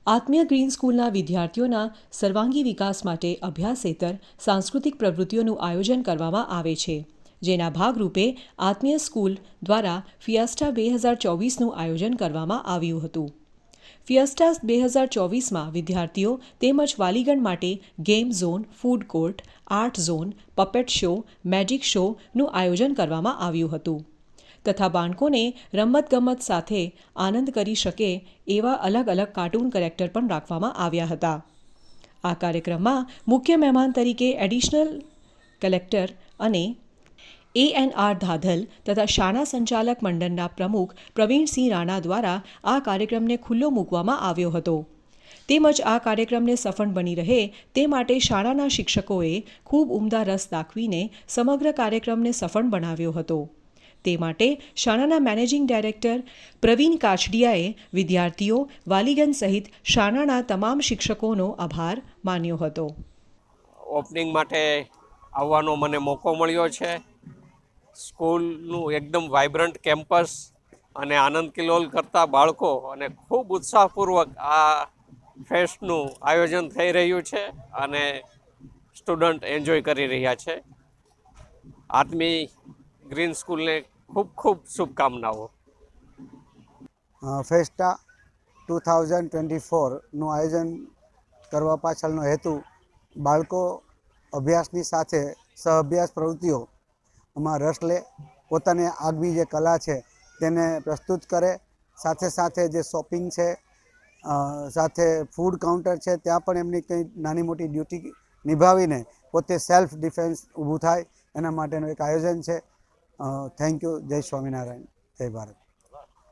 આત્મીય green સ્કૂલના વિદ્યાર્થીઓના સર્વાંગી વિકાસ માટે અભ્યાસેતર સાંસ્કૃતિક પ્રવૃત્તિઓનું આયોજન કરવામાં આવે છે, જેના ભાગરૂપે આત્મીય સ્કૂલ દ્વારા ફિયાસ્ટા 2024નું આયોજન કરવામાં આવ્યું હતું. ફિયાસ્ટા 2024માં વિદ્યાર્થીઓ તેમજ વાલીગણ માટે game zone, food court, art zone, puppet show, magic શોનું આયોજન કરવામાં આવ્યું હતું તથા બાળકોને રમતગમત સાથે આનંદ કરી શકે એવા અલગ અલગ કાર્ટૂન કેરેક્ટર પણ રાખવામાં આવ્યા હતા. આ કાર્યક્રમમાં મુખ્ય મહેમાન તરીકે એડિશનલ કલેક્ટર અને ANR ધાધલ તથા શાળા સંચાલક મંડળના પ્રમુખ પ્રવીણસિંહ રાણા દ્વારા આ કાર્યક્રમને ખુલ્લો મૂકવામાં આવ્યો હતો. તેમજ આ કાર્યક્રમને સફળ બની રહે તે માટે શાળાના શિક્ષકોએ ખૂબ ઉમદા રસ દાખવીને સમગ્ર કાર્યક્રમને સફળ બનાવ્યો હતો. તે માટે શાળાના મેનેજિંગ ડાયરેક્ટર પ્રવીણ કાછડિયાએ વિદ્યાર્થીઓ, વાલીગણ સહિત શાળાના તમામ શિક્ષકોનો આભાર માન્યો હતો. ઓપનિંગ માટે આવવાનો મને મોકો મળ્યો છે. સ્કૂલનું એકદમ વાઇબ્રન્ટ કેમ્પસ અને આનંદ કિલોલ કરતા બાળકો અને ખૂબ ઉત્સાહપૂર્વક આ ફેસ્ટનું આયોજન થઈ રહ્યું છે અને સ્ટુડન્ટ એન્જોય કરી રહ્યા છે. આત્મી ગ્રીન સ્કૂલને ખૂબ ખૂબ શુભકામનાઓ. ફેસ્ટા 2024નું આયોજન કરવા પાછળનો હેતુ બાળકો અભ્યાસની સાથે સહઅભ્યાસ પ્રવૃત્તિઓમાં રસ લે, પોતાની આગવી જે કલા છે તેને પ્રસ્તુત કરે, સાથે સાથે જે શોપિંગ છે, સાથે ફૂડ કાઉન્ટર છે ત્યાં પણ એમની કંઈ નાની મોટી ડ્યુટી નિભાવીને પોતે સેલ્ફ ડિફેન્સ ઊભું થાય એના માટેનું એક આયોજન છે. Thank you. જય સ્વામિનારાયણ. જય ભારત.